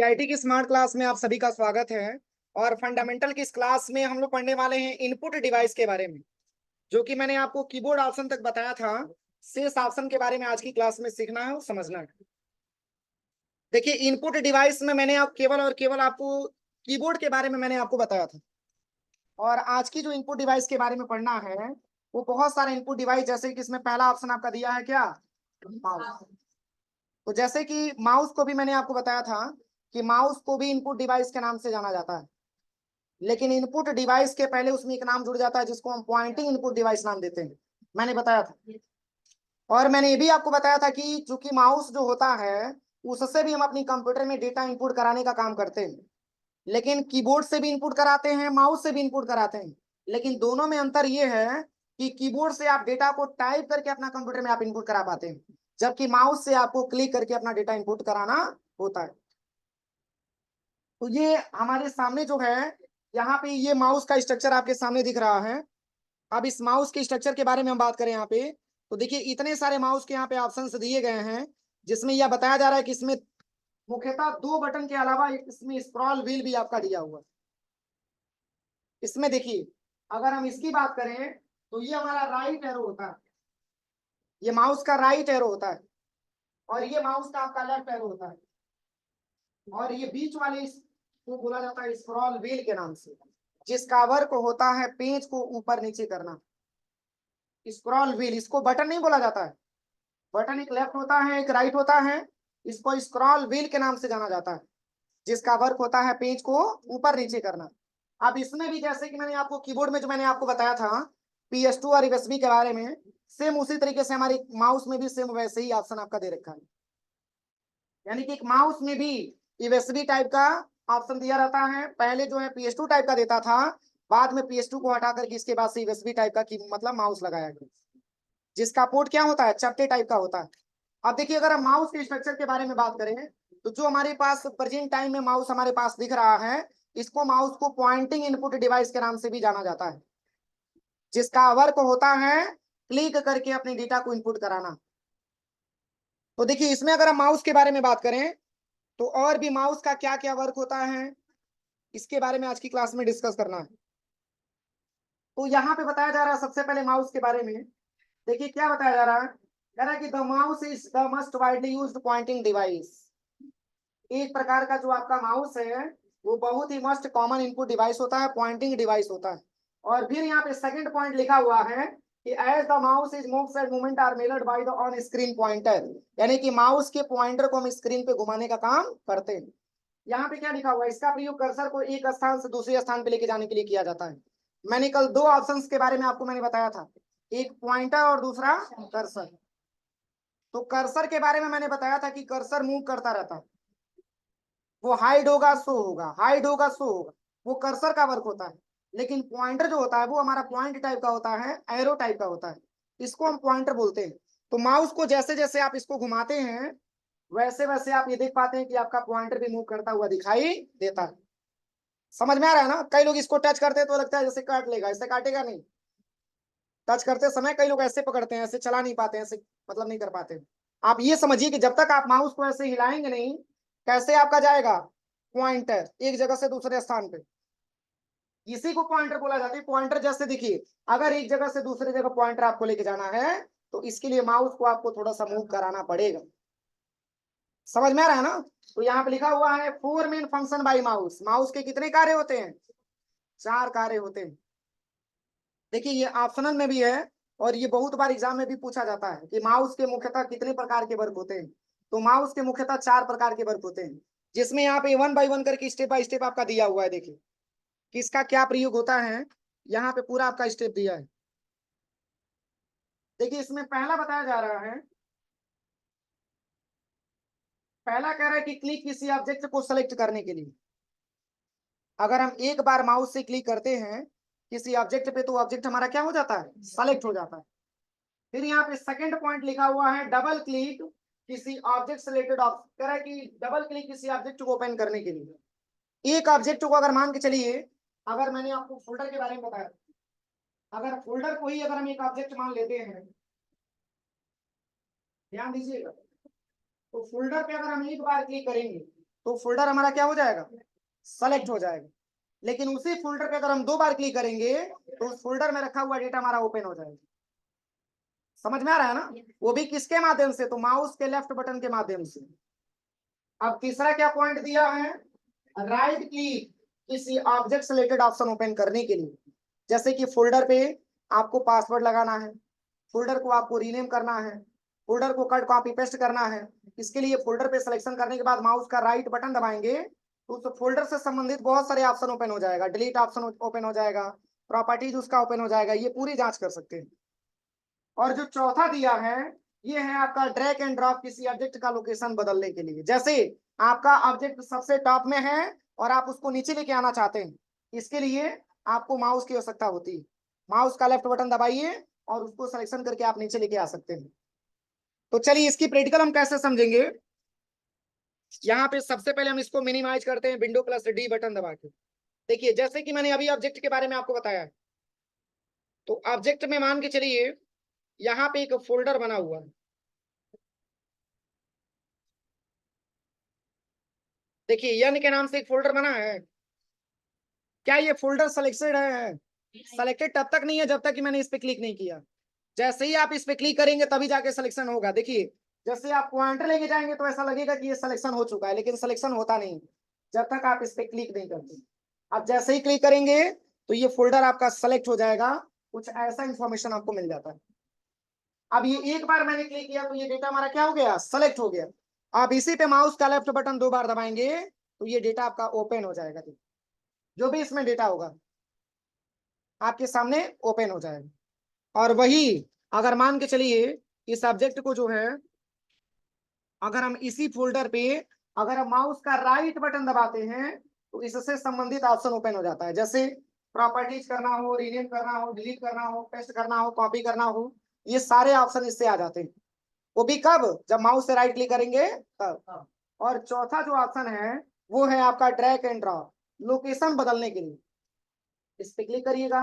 IT की smart class में आप सभी का स्वागत है। और फंडामेंटल की इस क्लास में हम लोग पढ़ने वाले हैं इनपुट डिवाइस के बारे में, जो कि मैंने आपको कीबोर्ड ऑप्शन तक बताया था। शेष ऑप्शन के बारे में आज की क्लास में सीखना है और समझना है। देखिए, इनपुट डिवाइस में मैंने आप केवल और केवल आपको कीबोर्ड के बारे में मैंने आपको बताया था। और आज की जो इनपुट डिवाइस के बारे में पढ़ना है, वो बहुत सारे इनपुट डिवाइस, जैसे कि इसमें पहला ऑप्शन आपका दिया है क्या, माउस। तो जैसे कि माउस को भी मैंने आपको बताया था कि माउस को भी इनपुट डिवाइस के नाम से जाना जाता है। लेकिन इनपुट डिवाइस के पहले उसमें एक नाम जुड़ जाता है जिसको हम पॉइंटिंग इनपुट डिवाइस नाम देते हैं, मैंने बताया था। और मैंने ये भी आपको बताया था कि चूंकि माउस जो होता है, उससे भी हम अपनी कंप्यूटर में डेटा इनपुट कराने का काम करते हैं। लेकिन कीबोर्ड से भी इनपुट कराते हैं, माउस से भी इनपुट कराते हैं। लेकिन दोनों में अंतर ये है कि कीबोर्ड से आप डेटा को टाइप करके अपना कंप्यूटर में आप इनपुट करा पाते हैं, जबकि माउस से आपको क्लिक करके अपना डेटा इनपुट कराना होता है। तो ये हमारे सामने जो है, यहाँ पे ये माउस का स्ट्रक्चर आपके सामने दिख रहा है। अब इस माउस के स्ट्रक्चर के बारे में हम बात करें यहाँ पे, तो देखिए इतने सारे माउस के यहाँ पे ऑप्शंस दिए गए हैं, जिसमें यह बताया जा रहा है कि इसमें मुख्यतः दो बटन के अलावा इसमें स्क्रॉल व्हील भी आपका दिया हुआ है। इसमें देखिए, अगर हम इसकी बात करें तो ये हमारा राइट एरो होता है, ये माउस का राइट एरो होता है। और ये माउस का आपका लेफ्ट एरो होता है। और ये बीच वाले को बोला जाता है स्क्रॉल व्हील के नाम से, जिसका वर्क होता है पेज को ऊपर नीचे करना। स्क्रॉल व्हील, इसको बटन नहीं बोला जाता है। बटन एक लेफ्ट होता है, एक राइट होता है। इसको स्क्रॉल व्हील के नाम से जाना जाता है, जिसका वर्क होता है पेज को ऊपर नीचे करना। अब इसमें भी जैसे कि मैंने आपको कीबोर्ड में जो मैंने आपको बताया था PS2 और यूएसबी के बारे में, सेम उसी तरीके से हमारे माउस में भी सेम वैसे ही ऑप्शन आपका दे रखा है। यानी कि एक माउस में भी यूएसबी टाइप का ऑप्शन दिया रहता है। पहले जो है PS2 टाइप का देता था, बाद में PS2 को हटा करके इसके बाद से यूएसबी टाइप का मतलब माउस लगाया गया, जिसका पोर्ट क्या होता है, चपटे टाइप का होता है। अब देखिए, अगर हम माउस के स्ट्रक्चर के बारे में बात करें, तो जो हमारे पास प्रेजेंट टाइम में माउस हमारे पास दिख रहा है, इसको माउस को पॉइंटिंग इनपुट डिवाइस के नाम से भी जाना जाता है, जिसका वर्क होता है क्लिक करके अपने डेटा को इनपुट कराना। तो देखिए, इसमें अगर हम माउस के बारे में बात करें, तो और भी माउस का क्या क्या वर्क होता है, इसके बारे में आज की क्लास में डिस्कस करना है। तो यहाँ पे बताया जा रहा है सबसे पहले माउस के बारे में। देखिए क्या बताया जा रहा है, कह रहा है कि the mouse is the most widely used pointing device. एक प्रकार का जो आपका माउस है, वो बहुत he must common input device होता है, पॉइंटिंग डिवाइस होता है। और फिर यहाँ पे सेकंड पॉइंट लिखा हुआ है कि as the mouse is moves and movement are measured by the on screen pointer, यानी कि माउस के पॉइंटर को हम स्क्रीन पे घुमाने का काम करते हैं। यहाँ पे क्या लिखा हुआ है, इसका प्रयोग कर्सर को एक स्थान से दूसरे स्थान पे लेके जाने के लिए किया जाता है। मैंने कल दो ऑप्शंस के बारे में आपको मैंने बताया था, एक पॉइंटर और दूसरा कर्सर। तो कर्सर के बारे में मैंने बताया था कि कर्सर मूव करता रहता है, वो हाइड होगा सो होगा, हाइड होगा सो होगा, वो कर्सर का वर्क होता है। लेकिन पॉइंटर जो होता है वो हमारा पॉइंट टाइप का होता है, एरो टाइप का होता है, इसको हम पॉइंटर बोलते हैं। तो माउस को जैसे जैसे आप इसको घुमाते हैं, वैसे वैसे आप ये देख पाते हैं कि आपका पॉइंटर भी मूव करता हुआ दिखाई देता है। समझ में आ रहा है ना? कई लोग इसको टच करते हैं तो लगता है जैसे काट लेगा, इससे काटेगा नहीं। टच करते समय कई लोग ऐसे पकड़ते हैं, ऐसे चला नहीं पाते, ऐसे मतलब नहीं कर पाते। आप ये समझिए कि जब तक आप माउस को ऐसे हिलाएंगे नहीं, कैसे आपका जाएगा पॉइंटर एक जगह से दूसरे स्थान पे, इसी को पॉइंटर बोला जाता है। पॉइंटर जैसे देखिए, अगर एक जगह से दूसरी जगह पॉइंटर आपको लेके जाना है, तो इसके लिए माउस को आपको थोड़ा सा मूव कराना पड़ेगा। समझ में आ रहा है ना? तो यहाँ पे लिखा हुआ है four main function by mouse. Mouse के कितने कार्य होते हैं? चार कार्य होते हैं। देखिए, ये ऑप्शनल में भी है और ये बहुत बार एग्जाम में भी पूछा जाता है कि माउस के मुख्यतः कितने प्रकार के वर्क होते हैं। तो माउस के मुख्यतः चार प्रकार के वर्क होते हैं, जिसमें यहाँ पे वन बाई वन करके स्टेप बाय स्टेप आपका दिया हुआ है। देखिए किसका क्या प्रयोग होता है, यहाँ पे पूरा आपका स्टेप दिया है। देखिए, इसमें पहला बताया जा रहा है, पहला कह रहा है कि क्लिक किसी ऑब्जेक्ट को सेलेक्ट करने के लिए। अगर हम एक बार माउस से क्लिक करते हैं किसी ऑब्जेक्ट पे, तो ऑब्जेक्ट हमारा क्या हो जाता है, सेलेक्ट हो जाता है। फिर यहाँ पे सेकंड पॉइंट लिखा हुआ है डबल क्लिक किसी ऑब्जेक्ट सेलेक्टेड ऑब्जेक्ट, कह रहा है कि डबल क्लिक किसी ऑब्जेक्ट को ओपन करने के लिए। एक ऑब्जेक्ट को अगर मान के चलिए, अगर मैंने आपको फोल्डर के बारे में बताया, अगर फोल्डर को ही अगर हम एक ऑब्जेक्ट मान लेते हैं, ध्यान दीजिएगा, तो फोल्डर पे अगर हम एक बार क्लिक करेंगे, तो फोल्डर हमारा क्या हो जाएगा, सेलेक्ट हो जाएगा। लेकिन उसी फोल्डर पे अगर हम 2 बार क्लिक करेंगे तो उस फोल्डर में रखा हुआ डेटा हमारा ओपन हो जाएगा। समझ में आ रहा है ना, वो भी किसके माध्यम से, तो माउस के लेफ्ट बटन के माध्यम से। अब तीसरा क्या पॉइंट दिया है, राइट क्लिक किसी ऑब्जेक्ट रिलेटेड ऑप्शन ओपन करने के लिए। जैसे कि फोल्डर पे आपको पासवर्ड लगाना है, फोल्डर को आपको रीनेम करना है, फोल्डर को कट कॉपी पेस्ट करना है। इसके लिए फोल्डर पे सिलेक्शन करने के बाद माउस का राइट बटन दबाएंगे तो उस फोल्डर से संबंधित बहुत सारे ऑप्शन ओपन हो जाएगा, डिलीट ऑप्शन ओपन हो जाएगा, प्रॉपर्टीज उसका ओपन हो जाएगा, ये पूरी जांच कर सकते हैं। और जो चौथा दिया है ये है आपका ड्रैग एंड ड्रॉप किसी ऑब्जेक्ट का लोकेशन बदलने के लिए। जैसे आपका ऑब्जेक्ट सबसे टॉप में है और आप उसको नीचे लेके आना चाहते हैं, इसके लिए आपको माउस की आवश्यकता होती है। माउस का लेफ्ट बटन दबाइए और उसको सिलेक्शन करके आप नीचे लेके आ सकते हैं। तो चलिए इसकी प्रैक्टिकल हम कैसे समझेंगे। यहाँ पे सबसे पहले हम इसको मिनिमाइज करते हैं विंडो प्लस डी बटन दबा के। देखिए जैसे कि मैंने अभी ऑब्जेक्ट के बारे में आपको बताया है, तो ऑब्जेक्ट में मान के चलिए यहाँ पे एक फोल्डर बना हुआ है। देखिए यन के नाम से एक फोल्डर बना है। क्या ये फोल्डर सिलेक्टेड है, सेलेक्टेड तब तक नहीं है जब तक कि मैंने इस पे क्लिक नहीं किया। जैसे ही आप इस पे क्लिक करेंगे तभी जाके सिलेक्शन होगा। देखिए जैसे आप पॉइंटर लेके जाएंगे तो ऐसा लगेगा कि ये सिलेक्शन हो चुका है, लेकिन सिलेक्शन होता नहीं जब तक आप इस पे क्लिक नहीं करते। आप जैसे ही क्लिक करेंगे तो ये फोल्डर आपका सेलेक्ट हो जाएगा, कुछ ऐसा इंफॉर्मेशन आपको मिल जाता है। अब ये एक बार मैंने क्लिक किया तो ये डेटा हमारा क्या हो गया, सेलेक्ट हो गया। आप इसी पे माउस का लेफ्ट बटन 2 बार दबाएंगे तो ये डेटा आपका ओपन हो जाएगा। जो भी इसमें डेटा होगा आपके सामने ओपन हो जाएगा। और वही अगर मान के चलिए इस ऑब्जेक्ट को जो है, अगर हम इसी फोल्डर पे अगर हम माउस का राइट बटन दबाते हैं तो इससे संबंधित ऑप्शन ओपन हो जाता है। जैसे प्रॉपर्टीज करना हो, रीनेम करना हो, डिलीट करना हो, पेस्ट करना हो, कॉपी करना हो, ये सारे ऑप्शन इससे आ जाते हैं। वो भी कब, जब माउस से राइट क्लिक करेंगे तब। और चौथा जो ऑप्शन है वो है आपका ड्रैग एंड ड्रॉप, लोकेशन बदलने के लिए। इस पे क्लिक करिएगा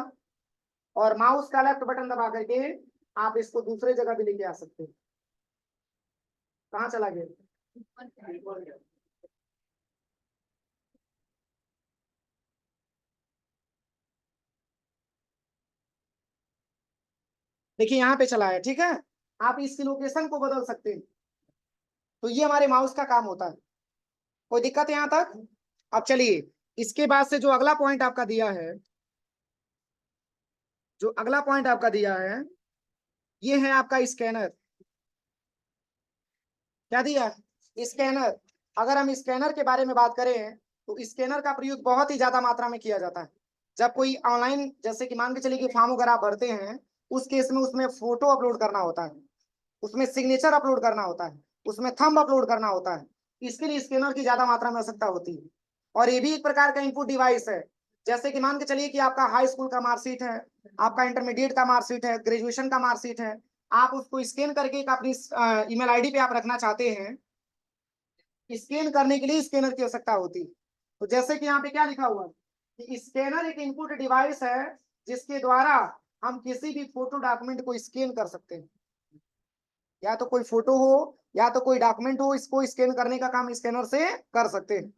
और माउस का लेफ्ट बटन दबा करके आप इसको दूसरे जगह भी लेके आ सकते हैं। कहाँ चला गया, देखिए यहाँ पे चला है, ठीक है। आप इसकी लोकेशन को बदल सकते हैं। तो ये हमारे माउस का काम होता है। कोई दिक्कत है यहाँ तक। अब चलिए इसके बाद से जो अगला पॉइंट आपका दिया है, जो अगला पॉइंट आपका दिया है ये है आपका स्कैनर। क्या दिया है, स्कैनर। अगर हम स्कैनर के बारे में बात करें तो स्कैनर का प्रयोग बहुत ही ज्यादा मात्रा में किया जाता है। जब कोई ऑनलाइन, जैसे कि मान के चलिए कि फॉर्म वगैरह आप भरते हैं, उस केस में उसमें फोटो अपलोड करना होता है, उसमें सिग्नेचर अपलोड करना होता है, उसमें थंब अपलोड करना होता है। इसके लिए स्कैनर की ज्यादा मात्रा में आवश्यकता होती है। और ये भी एक प्रकार का इनपुट डिवाइस है। जैसे कि मान के चलिए कि आपका हाई स्कूल का मार्कशीट है, आपका इंटरमीडिएट का मार्कशीट है, ग्रेजुएशन का मार्कशीट है, आप उसको स्कैन करके एक अपनी ईमेल आईडी पे आप रखना चाहते हैं। स्कैन करने के लिए स्कैनर की आवश्यकता होती है। तो जैसे कि यहाँ पे क्या लिखा हुआ है कि स्कैनर एक इनपुट डिवाइस है जिसके द्वारा हम किसी भी फोटो डॉक्यूमेंट को स्कैन कर सकते हैं। या तो कोई फोटो हो या तो कोई डॉक्यूमेंट हो, इसको स्कैन करने का काम स्कैनर से कर सकते हैं।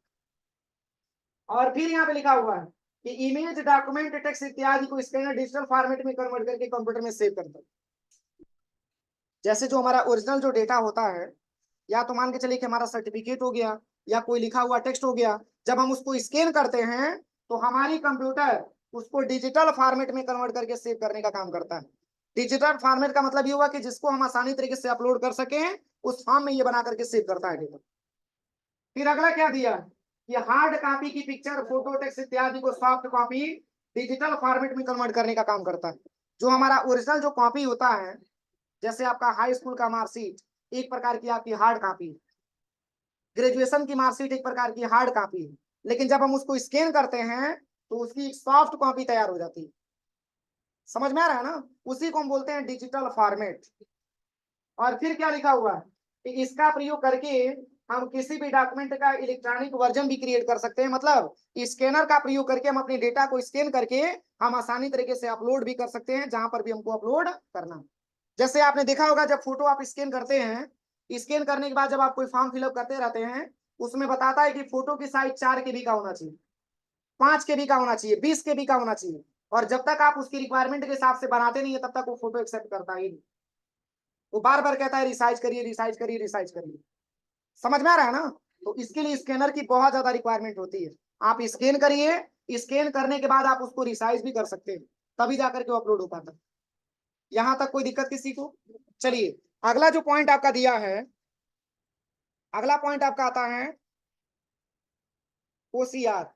और फिर यहाँ पे लिखा हुआ है कि इमेज, डॉक्यूमेंट, टेक्स्ट इत्यादि को स्कैनर डिजिटल फॉर्मेट में कन्वर्ट करके कंप्यूटर में सेव करता है। जैसे जो हमारा ओरिजिनल जो डेटा होता है, या तो मान के चलिए कि हमारा सर्टिफिकेट हो गया या कोई लिखा हुआ टेक्स्ट हो गया, जब हम उसको स्कैन करते हैं तो हमारी कंप्यूटर उसको डिजिटल फॉर्मेट में कन्वर्ट करके सेव करने का काम करता है। डिजिटल फॉर्मेट का मतलब ये हुआ कि जिसको हम आसानी तरीके से अपलोड कर सकें, उस फॉर्म में ये बना करके सेव करता है डेटा। फिर अगला क्या दिया कि हार्ड कॉपी की पिक्चर, फोटो, टेक्स्ट इत्यादि को सॉफ्ट कॉपी डिजिटल फॉर्मेट में कन्वर्ट करने का काम करता है। जो हमारा ओरिजिनल जो कॉपी होता है, जैसे आपका हाई स्कूल का मार्कशीट एक प्रकार की आपकी हार्ड कॉपी, ग्रेजुएशन की मार्कशीट एक प्रकार की हार्ड कॉपी है, लेकिन जब हम उसको स्कैन करते हैं तो उसकी एक सॉफ्ट कॉपी तैयार हो जाती है। समझ में आ रहा है ना, उसी को हम बोलते हैं डिजिटल फॉर्मेट। और फिर क्या लिखा हुआ है कि इसका प्रयोग करके हम किसी भी डॉक्यूमेंट का इलेक्ट्रॉनिक वर्जन भी क्रिएट कर सकते हैं। मतलब स्कैनर का प्रयोग करके हम अपने डेटा को स्कैन करके हम आसानी तरीके से अपलोड भी कर सकते हैं जहां पर भी हमको अपलोड करना। जैसे आपने देखा होगा जब फोटो आप स्कैन करते हैं, स्कैन करने के बाद जब आप कोई फॉर्म फिलअप करते रहते हैं, उसमें बताता है कि फोटो की साइज 4 KB का होना चाहिए, 5 KB का होना चाहिए, 20 KB का होना चाहिए। और जब तक आप उसकी रिक्वायरमेंट के हिसाब से बनाते नहीं है तब तक वो फोटो एक्सेप्ट करता ही नहीं। वो बार बार कहता है रिसाइज करिए, रिसाइज करिए, रिसाइज करिए। समझ में आ रहा है ना? तो इसके लिए स्कैनर की बहुत ज्यादा रिक्वायरमेंट होती है। आप स्कैन करिए, स्कैन करने के बाद आप उसको रिसाइज भी कर सकते हैं, तभी जाकर के अपलोड हो पाता है। यहां तक कोई दिक्कत किसी को? चलिए, अगला जो पॉइंट आपका दिया है, अगला पॉइंट आपका आता है ओसीआर।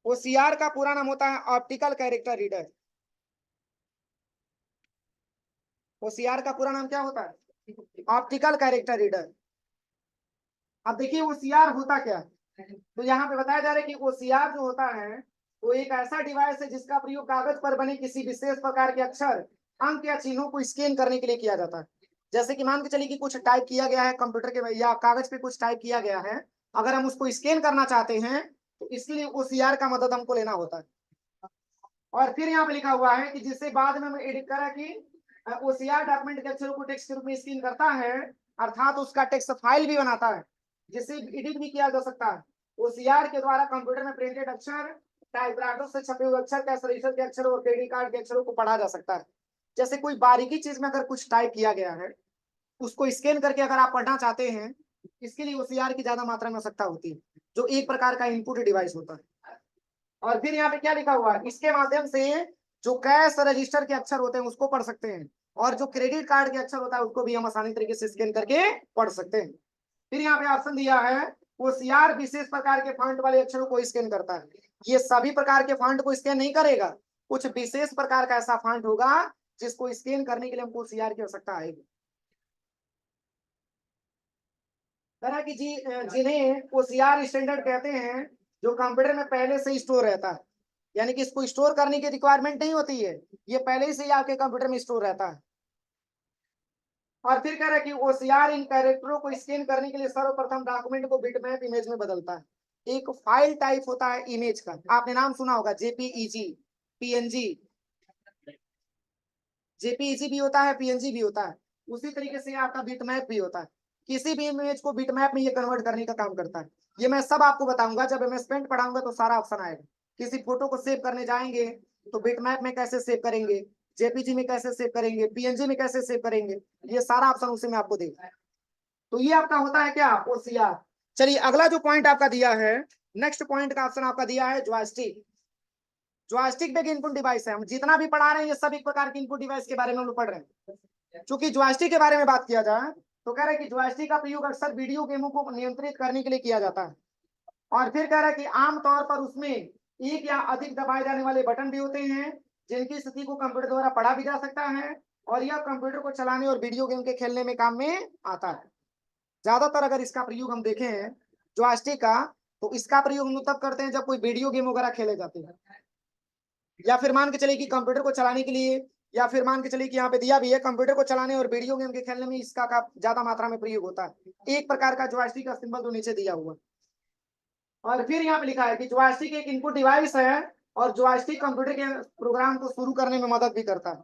ओसीआर का पूरा नाम होता है ऑप्टिकल कैरेक्टर रीडर। ओसीआर का पूरा नाम क्या होता है? Optical character reader. अब देखिए ओसीआर होता क्या है। तो यहाँ पे बताया जा रहा है कि ओसीआर जो होता है वो एक ऐसा डिवाइस है जिसका प्रयोग कागज पर बने किसी विशेष प्रकार के अक्षर, अंक या चिन्हों को स्कैन करने के लिए किया जाता है। जैसे कि मान के चलिए कि कुछ टाइप किया गया है कंप्यूटर के या कागज पे, कुछ टाइप किया गया है, अगर हम उसको स्कैन करना चाहते हैं तो इसलिए ओसीआर का मदद हमको लेना होता है। और फिर यहाँ पे लिखा हुआ है कि जिससे बाद में हम एडिट करा कि ओसीआर डॉक्यूमेंट के अक्षरों को टेक्स्ट के रूप में स्कैन करता है, अर्थात उसका टेक्स्ट फाइल भी बनाता है जिसे एडिट भी किया जा सकता है। ओसीआर के द्वारा कंप्यूटर में प्रिंटेड अक्षर, टाइपराइटर से छपे हुए अक्षर, कैश रजिस्टर के अक्षर और क्रेडिट कार्ड के अक्षरों को पढ़ा जा सकता है। जैसे कोई बारीकी चीज में अगर कुछ टाइप किया गया है, उसको स्कैन करके अगर आप पढ़ना चाहते हैं, इसके लिए ओसीआर की ज्यादा मात्रा में आवश्यकता होती है, जो एक प्रकार का इनपुट डिवाइस होता है। और फिर यहाँ पे क्या लिखा हुआ है, इसके माध्यम से जो कैश रजिस्टर के अक्षर होते हैं उसको पढ़ सकते हैं, और जो क्रेडिट कार्ड के अक्षर होता है उसको भी हम आसानी तरीके से स्कैन करके पढ़ सकते हैं। फिर यहाँ पे ऑप्शन दिया है ओसीआर विशेष प्रकार के फॉन्ट वाले अक्षरों को स्कैन करता है। ये सभी प्रकार के फॉन्ट को स्कैन नहीं करेगा, कुछ विशेष प्रकार का ऐसा फॉन्ट होगा जिसको स्कैन करने के लिए हमको ओसीआर की आवश्यकता आएगी। तरह की जिन्हें ओसीआर स्टैंडर्ड कहते हैं, जो कंप्यूटर में पहले से स्टोर रहता है, यानी कि इसको स्टोर करने की रिक्वायरमेंट नहीं होती है, ये पहले से ही आपके कंप्यूटर में स्टोर रहता है। और फिर कह रहा है कि ओसीआर इन कैरेक्टरों को स्कैन करने के लिए सर्वप्रथम डॉक्यूमेंट को बिटमैप इमेज में बदलता है। एक फाइल टाइप होता है इमेज का, आपने नाम सुना होगा जेपीईजी, पीएनजी। जेपीईजी भी होता है, पीएनजी भी होता है। उसी तरीके से आपका बिटमैप भी होता है। किसी भी इमेज को बिटमैप में ये कन्वर्ट करने का काम करता है। ये मैं सब आपको बताऊंगा, जब मैं स्पेंट पढ़ाऊंगा तो सारा ऑप्शन आएगा। किसी फोटो को सेव करने जाएंगे तो बिटमैप में कैसे सेव करेंगे, जेपीजी में कैसे सेव करेंगे, पीएनजी में कैसे सेव करेंगे, ये सारा ऑप्शन उसी में आपको देगा। तो ये आपका होता है क्या, ओसीआर। चलिए अगला जो पॉइंट आपका दिया है, नेक्स्ट पॉइंट का ऑप्शन आपका दिया है जॉयस्टिक। जॉयस्टिक भी एक इनपुट डिवाइस है। हम जितना भी पढ़ा रहे हैं ये सब एक प्रकार के इनपुट डिवाइस के बारे में हम लोग पढ़ रहे हैं। चूंकि जॉयस्टिक के बारे में बात किया जाए तो कह रहे हैं कि जॉयस्टिक का प्रयोग अक्सर वीडियो गेमों को नियंत्रित करने के लिए किया जाता है। और फिर कह रहा है कि आमतौर पर उसमें एक या अधिक दबाए जाने वाले बटन भी होते हैं जिनकी स्थिति को कंप्यूटर द्वारा पढ़ा भी जा सकता है, और यह कंप्यूटर को चलाने और वीडियो गेम के खेलने में काम में आता है। ज्यादातर अगर इसका प्रयोग हम देखें जॉयस्टिक का, तो इसका प्रयोग हम तब करते हैं जब कोई वीडियो गेम वगैरह खेले जाते हैं, या फिर मान के चलिए कि कंप्यूटर को चलाने के लिए, या फिर मान के चलिए कि यहाँ पे दिया भी है कंप्यूटर को चलाने और वीडियो गेम के खेलने में इसका का ज्यादा मात्रा में प्रयोग होता है। एक प्रकार का जॉयस्टिक का सिंबल जो नीचे दिया हुआ। और फिर यहाँ पे लिखा है कि जॉयस्टिक एक इनपुट डिवाइस है और जॉयस्टिक कंप्यूटर के प्रोग्राम को शुरू करने में मदद भी करता है।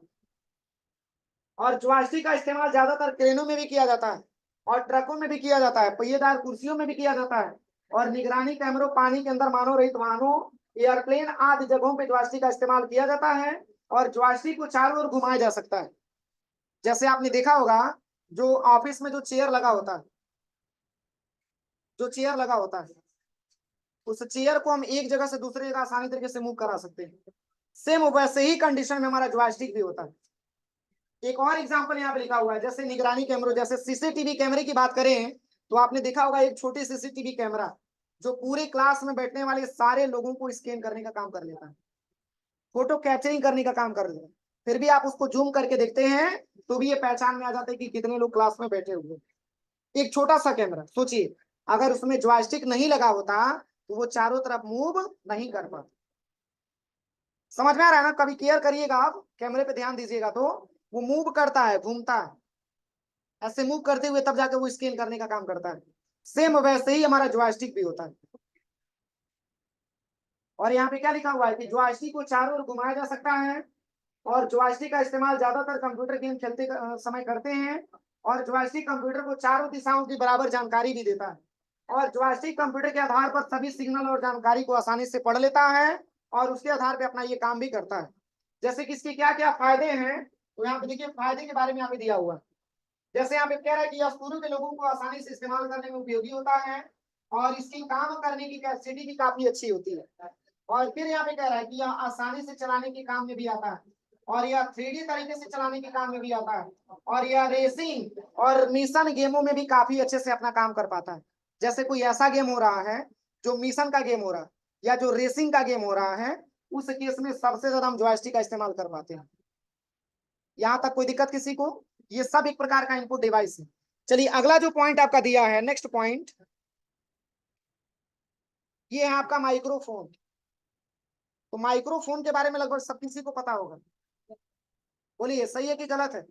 और जॉयस्टिक का इस्तेमाल ज्यादातर क्रेनों में भी किया जाता है, और ट्रकों में भी किया जाता है, पहिएदार कुर्सियों में भी किया जाता है, और निगरानी कैमरों, पानी के अंदर मानव रहित वाहनों, एयरप्लेन आदि जगहों पे जॉयस्टिक का इस्तेमाल किया जाता है। और जॉयस्टिक को चारों ओर घुमाया जा सकता है। जैसे आपने देखा होगा जो ऑफिस में जो चेयर लगा होता है, जो चेयर लगा होता है, उस चेयर को हम एक जगह से दूसरी जगह आसानी तरीके से मूव करा सकते हैं। सेम वैसे ही कंडीशन में हमारा जॉयस्टिक भी होता है। एक और एग्जांपल यहाँ पे लिखा हुआ है, जैसे निगरानी कैमरों, जैसे सीसीटीवी कैमरे की बात करें तो आपने देखा होगा एक छोटी सीसीटीवी कैमरा जो पूरे क्लास में बैठने वाले सारे लोगों को स्कैन करने का काम कर लेता है, फोटो कैप्चरिंग करने का काम कर लेता है। फिर भी आप उसको जूम करके देखते हैं तो भी ये पहचान में आ जाता है कि कितने लोग क्लास में बैठे हुए। एक छोटा सा कैमरा, सोचिए अगर उसमें जॉयस्टिक नहीं लगा होता तो वो चारों तरफ मूव नहीं कर पाता। समझ में आ रहा है ना? कभी केयर करिएगा, आप कैमरे पे ध्यान दीजिएगा तो वो मूव करता है, घूमता है, ऐसे मूव करते हुए तब जाके वो स्कैन करने का काम करता है। सेम वैसे ही हमारा जॉयस्टिक भी होता है। और यहाँ पे क्या लिखा हुआ है कि जॉयस्टिक को चारों ओर घुमाया जा सकता है, और जॉयस्टिक का इस्तेमाल ज्यादातर कंप्यूटर गेम खेलते समय करते हैं, और जॉयस्टिक कंप्यूटर को चारों दिशाओं की बराबर जानकारी भी देता है, और जॉयस्टिक कंप्यूटर के आधार पर सभी सिग्नल और जानकारी को आसानी से पढ़ लेता है और उसके आधार पर अपना ये काम भी करता है। जैसे कि इसके क्या क्या फायदे हैं, तो यहाँ पे देखिए फायदे के बारे में यहाँ पे दिया हुआ है। जैसे यहाँ पे कह रहा है कि यह शुरू के लोगों को आसानी से इस्तेमाल करने में उपयोगी होता है और इसकी काम करने की कैपेसिटी भी काफी अच्छी होती है। और फिर यहाँ पे कह रहा है कि यह आसानी से चलाने के काम में भी आता है, और यह 3D तरीके से चलाने के काम में भी आता है, और यह रेसिंग और मिशन गेमों में भी काफी अच्छे से अपना काम कर पाता है। जैसे कोई ऐसा गेम हो रहा है जो मिशन का गेम हो रहा है या जो रेसिंग का गेम हो रहा है, उस केस में सबसे ज्यादा हम जॉयस्टिक का इस्तेमाल कर पाते हैं। यहाँ तक कोई दिक्कत किसी को? ये सब एक प्रकार का इनपुट डिवाइस है। चलिए अगला जो पॉइंट आपका दिया है, नेक्स्ट पॉइंट, ये है आपका माइक्रोफोन। तो माइक्रोफोन के बारे में लगभग सब किसी को पता होगा। बोलिए सही है कि गलत है?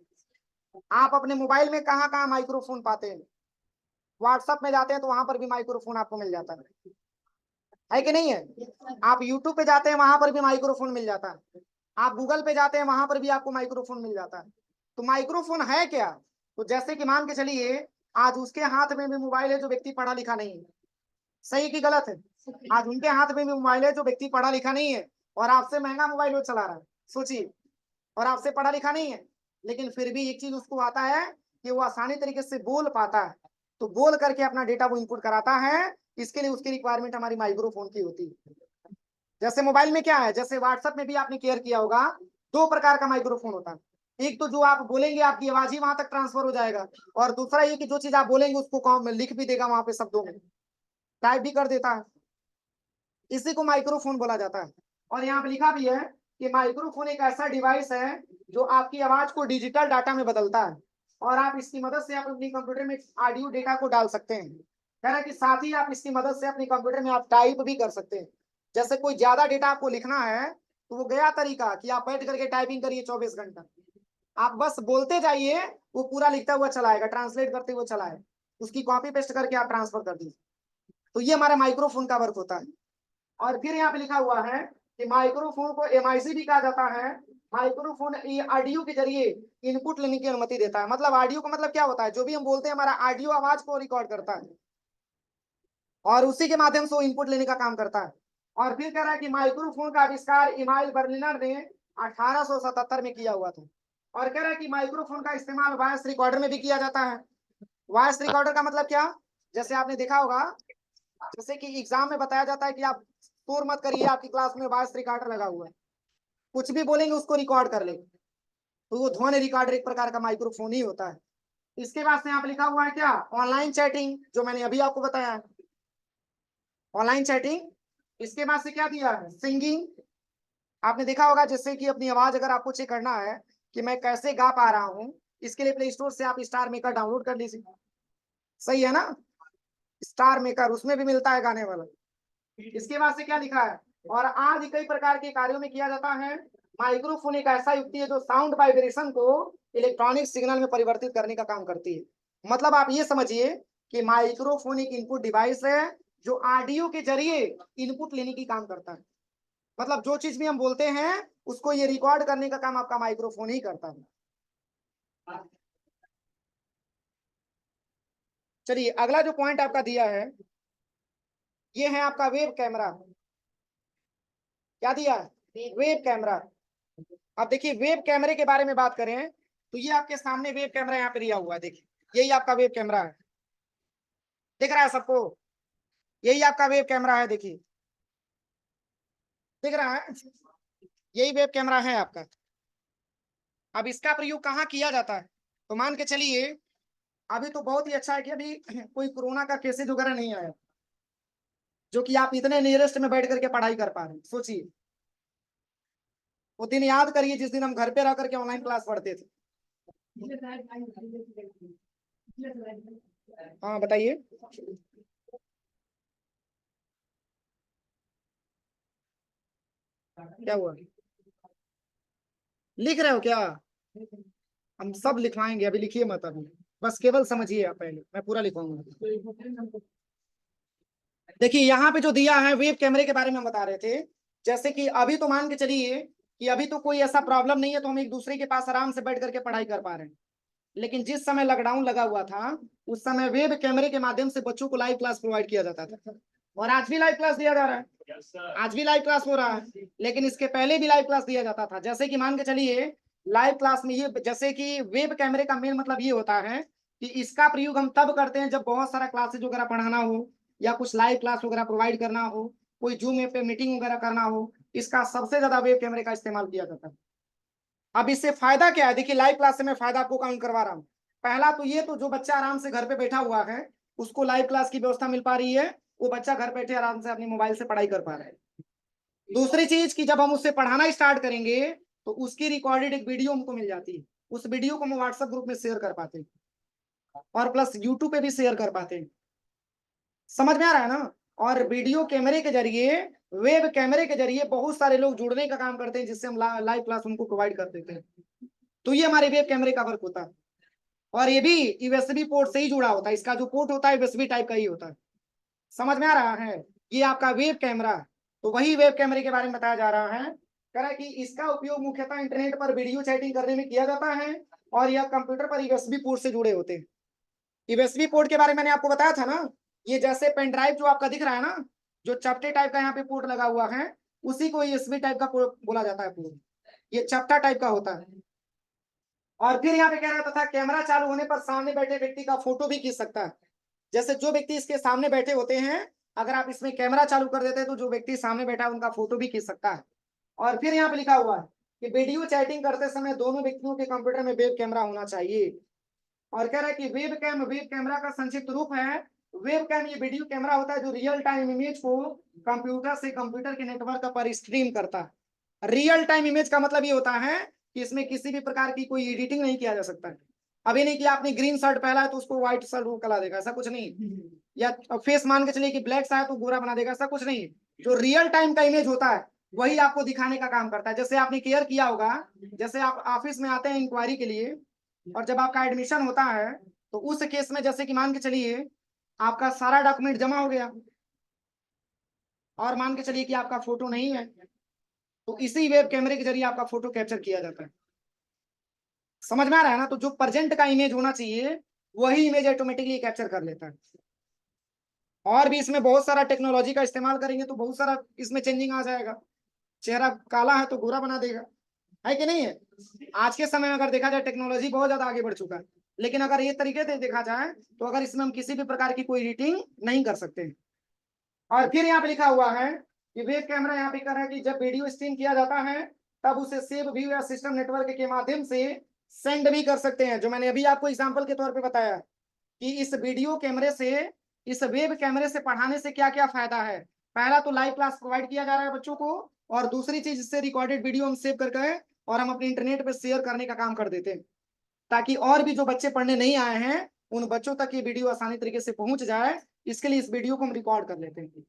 आप अपने मोबाइल में कहाँ कहाँ माइक्रोफोन पाते हैं? व्हाट्सएप में जाते हैं तो वहां पर भी माइक्रोफोन आपको मिल जाता है कि नहीं है? आप यूट्यूब पे जाते हैं वहां पर भी माइक्रोफोन मिल जाता है, आप गूगल पे जाते हैं वहां पर भी आपको माइक्रोफोन मिल जाता है। तो माइक्रोफोन है क्या? तो जैसे कि मान के चलिए आज उसके हाथ में भी मोबाइल है जो व्यक्ति पढ़ा लिखा नहीं है। सही कि गलत है? आज उनके हाथ में भी मोबाइल है जो व्यक्ति पढ़ा लिखा नहीं है, और आपसे महंगा मोबाइल वो चला रहा है, सोचिए, और आपसे पढ़ा लिखा नहीं है, लेकिन फिर भी एक चीज उसको आता है कि वो आसानी तरीके से बोल पाता है, तो बोल करके अपना डेटा वो इनपुट कराता है। इसके लिए उसकी रिक्वायरमेंट हमारी माइक्रोफोन की होती है। जैसे मोबाइल में क्या है, जैसे व्हाट्सएप में भी आपने केयर किया होगा, दो प्रकार का माइक्रोफोन होता है। एक तो जो आप बोलेंगे आपकी आवाज ही वहां तक ट्रांसफर हो जाएगा, और दूसरा ये कि जो चीज आप बोलेंगे उसको कॉम में लिख भी देगा, वहां पे शब्दों में टाइप भी कर देता है। इसी को माइक्रोफोन बोला जाता है। और यहाँ पे लिखा भी है कि माइक्रोफोन एक ऐसा डिवाइस है जो आपकी आवाज को डिजिटल डाटा में बदलता है, और आप इसकी मदद से आप अपनी कंप्यूटर में ऑडियो डेटा को डाल सकते हैं। कह रहा है कि साथ ही आप इसकी मदद से अपने कंप्यूटर में आप टाइप भी कर सकते हैं। जैसे कोई ज्यादा डेटा आपको लिखना है तो वो गया तरीका कि आप बैठ करके टाइपिंग करिए 24 घंटा, आप बस बोलते जाइए, वो पूरा लिखता हुआ चलाएगा, ट्रांसलेट करते हुए चलाएगा, उसकी कॉपी पेस्ट करके आप ट्रांसफर कर दीजिए। तो ये हमारा माइक्रोफोन का वर्क होता है। और फिर यहाँ पे लिखा हुआ है कि माइक्रोफोन को एमआईसी भी कहा जाता है। माइक्रोफोन ये ऑडियो के जरिए इनपुट लेने की अनुमति देता है। मतलब ऑडियो का मतलब क्या होता है, जो भी हम बोलते हैं हमारा ऑडियो आवाज को रिकॉर्ड करता है और उसी के माध्यम से वो इनपुट लेने का काम करता है। और फिर कह रहा है कि माइक्रोफोन का आविष्कार इमाइल बर्लिनर ने 1877 में किया हुआ था। और कह रहा है कि माइक्रोफोन का इस्तेमाल वॉइस रिकॉर्डर में भी किया जाता है। वॉइस रिकॉर्डर का मतलब क्या? जैसे आपने देखा होगा, जैसे कि एग्जाम में बताया जाता है कि आप शोर मत करिए, आपकी क्लास में वॉइस रिकॉर्डर लगा हुआ है, कुछ भी बोलेंगे उसको रिकॉर्ड कर ले, तो वो ध्वनि रिकॉर्डर एक प्रकार का माइक्रोफोन ही होता है। इसके बाद से यहाँ पे लिखा हुआ है क्या, ऑनलाइन चैटिंग, जो मैंने अभी आपको बताया है, ऑनलाइन चैटिंग। इसके बाद से क्या दिया है, सिंगिंग। आपने देखा होगा जैसे कि अपनी आवाज अगर आपको चेक करना है कि मैं कैसे गा पा रहा हूँ, इसके लिए प्ले स्टोर से आप स्टार मेकर डाउनलोड कर लीजिए। सही है ना? स्टार मेकर, उसमें भी मिलता है गाने वाला। इसके बाद से क्या लिखा है, और आज कई प्रकार के कार्यों में किया जाता है। माइक्रोफोन एक ऐसा युक्ति है जो साउंड वाइब्रेशन को इलेक्ट्रॉनिक सिग्नल में परिवर्तित करने का काम करती है। मतलब आप ये समझिए कि माइक्रोफोन एक इनपुट डिवाइस है जो ऑडियो के जरिए इनपुट लेने की काम करता है। मतलब जो चीज भी हम बोलते हैं उसको ये रिकॉर्ड करने का काम आपका माइक्रोफोन ही करता है। चलिए अगला जो पॉइंट आपका दिया है, ये है आपका वेब कैमरा। क्या दिया है, वेब कैमरा। अब देखिए वेब कैमरे के बारे में बात करें तो ये आपके सामने वेब कैमरा यहाँ पे दिया हुआ है, देखिए यही आपका वेब कैमरा है, दिख रहा है सबको? यही आपका वेब कैमरा है, देखिए दिख रहा है, यही वेब कैमरा है आपका। अब इसका प्रयोग कहाँ किया जाता है, तो मान के चलिए अभी तो बहुत ही अच्छा है कि अभी कोई कोरोना का केसेज वगैरह नहीं आया, जो कि आप इतने नियरेस्ट में बैठ करके पढ़ाई कर पा रहे हैं। सोचिए वो दिन याद करिए जिस दिन हम घर पे रह करके ऑनलाइन क्लास पढ़ते थे। हाँ बताइए। क्या हुआ, लिख रहे हो क्या? हम सब लिखवाएंगे, अभी लिखिए मत, अभी बस केवल समझिए आप, पहले मैं पूरा लिखवाऊंगा। देखिए यहाँ पे जो दिया है वेब कैमरे के बारे में हम बता रहे थे। जैसे कि अभी तो मान के चलिए कि अभी तो कोई ऐसा प्रॉब्लम नहीं है, तो हम एक दूसरे के पास आराम से बैठ करके पढ़ाई कर पा रहे हैं। लेकिन जिस समय लॉकडाउन लगा हुआ था उस समय वेब कैमरे के माध्यम से बच्चों को लाइव क्लास प्रोवाइड किया जाता था, और आज भी लाइव क्लास दिया जा रहा है, आज भी लाइव क्लास हो रहा है। लेकिन इसके पहले भी लाइव क्लास दिया जाता था। जैसे कि मान के चलिए लाइव क्लास में ये, जैसे कि वेब कैमरे का मेन मतलब ये होता है कि इसका प्रयोग हम तब करते हैं जब बहुत सारा क्लासेज वगैरह पढ़ाना हो या कुछ लाइव क्लास वगैरह प्रोवाइड करना हो, कोई जूम पे मीटिंग वगैरह करना हो, इसका सबसे ज्यादा वेब कैमरे का इस्तेमाल किया जाता है। अब इससे फायदा क्या है? देखिए लाइव क्लास से मैं फायदा आपको काउंट करवा रहा हूँ। पहला तो ये, तो जो बच्चा आराम से घर पे बैठा हुआ है उसको लाइव क्लास की व्यवस्था मिल पा रही है, वो बच्चा घर बैठे आराम से अपने मोबाइल से पढ़ाई कर पा रहा है। दूसरी चीज कि जब हम उससे पढ़ाना स्टार्ट करेंगे तो उसकी रिकॉर्डेड एक वीडियो हमको मिल जाती है, उस वीडियो को हम व्हाट्सएप ग्रुप में शेयर कर पाते हैं और प्लस यूट्यूब पे भी शेयर कर पाते हैं। समझ में आ रहा है ना? और वीडियो कैमरे के जरिए, वेब कैमरे के जरिए बहुत सारे लोग जुड़ने का काम करते हैं जिससे हम लाइव क्लास उनको प्रोवाइड कर देते हैं। तो ये हमारे वेब कैमरे का वर्क होता है, और ये भी यूएसबी पोर्ट से ही जुड़ा होता है। इसका जो पोर्ट होता है यूएसबी टाइप का ही होता है। समझ में आ रहा है? ये आपका वेब कैमरा। तो वही वेब कैमरे के बारे में बताया जा रहा है। कह रहा है कि इसका उपयोग मुख्यतः इंटरनेट पर वीडियो चैटिंग करने में किया जाता है, और यह कंप्यूटर पर यूएसबी पोर्ट से जुड़े होते हैं। यूएसबी पोर्ट के बारे में मैंने आपको बताया था ना, ये जैसे पेन ड्राइव जो आपका दिख रहा है ना, जो चपटे टाइप का यहाँ पे पोर्ट लगा हुआ है, उसी को यूएसबी टाइप का पोर्ट बोला जाता है। पोर्ट ये चपटा टाइप का होता है। और फिर यहाँ पे कह रहा था कैमरा चालू होने पर सामने बैठे व्यक्ति का फोटो भी खींच सकता है। जैसे जो व्यक्ति इसके सामने बैठे होते हैं, अगर आप इसमें कैमरा चालू कर देते हैं तो जो व्यक्ति सामने बैठा है उनका फोटो भी खींच सकता है। और फिर यहाँ पे लिखा हुआ है कि वीडियो चैटिंग करते समय दोनों व्यक्तियों के कंप्यूटर में वेब कैमरा होना चाहिए। और कह रहा है कि वेब कैमरा का संक्षिप्त रूप है वेब कैम। ये वीडियो कैमरा होता है जो रियल टाइम इमेज को कंप्यूटर से कंप्यूटर के नेटवर्क पर स्ट्रीम करता है। रियल टाइम इमेज का मतलब ये होता है कि इसमें किसी भी प्रकार की कोई एडिटिंग नहीं किया जा सकता है। अभी नहीं कि आपने ग्रीन शर्ट पहना है तो उसको व्हाइट शर्ट वो कला देगा, ऐसा कुछ नहीं। या फेस मान के चलिए कि ब्लैक सा है तो गोरा बना देगा, ऐसा कुछ नहीं। जो रियल टाइम का इमेज होता है वही आपको दिखाने का काम करता है। जैसे आपने केयर किया होगा, जैसे आप ऑफिस में आते हैं इंक्वायरी के लिए, और जब आपका एडमिशन होता है तो उस केस में जैसे कि मान के चलिए आपका सारा डॉक्यूमेंट जमा हो गया और मान के चलिए कि आपका फोटो नहीं है, तो इसी वेब कैमरे के जरिए आपका फोटो कैप्चर किया जाता है। समझ में आ रहा है ना? तो जो प्रेजेंट का इमेज होना चाहिए वही इमेज ऑटोमेटिकली कैप्चर कर लेता है। और भी इसमें बहुत सारा टेक्नोलॉजी का इस्तेमाल करेंगे तो बहुत सारा इसमें चेंजिंग आ जाएगा। चेहरा काला है तो गोरा बना देगा, है कि नहीं है? आज के समय में अगर देखा जाए टेक्नोलॉजी बहुत ज्यादा आगे बढ़ चुका है, लेकिन अगर ये तरीके से देखा जाए तो अगर इसमें हम किसी भी प्रकार की कोई एडिटिंग नहीं कर सकते। और फिर यहाँ पे लिखा हुआ है कि वेब कैमरा यहाँ पे कर रहा है कि जब वीडियो स्ट्रीम किया जाता है तब उसे सेव व्यू या सिस्टम नेटवर्क के माध्यम से सेंड भी कर सकते हैं। जो मैंने अभी आपको एग्जांपल के तौर पे बताया कि इस वीडियो कैमरे से, इस वेब कैमरे से पढ़ाने से क्या क्या फायदा है। पहला तो लाइव क्लास प्रोवाइड किया जा रहा है बच्चों को, और दूसरी चीज इससे रिकॉर्डेड वीडियो हम सेव करके और हम अपने इंटरनेट पर शेयर करने का काम कर देते हैं, ताकि और भी जो बच्चे पढ़ने नहीं आए हैं उन बच्चों तक ये वीडियो आसानी तरीके से पहुंच जाए। इसके लिए इस वीडियो को हम रिकॉर्ड कर लेते हैं।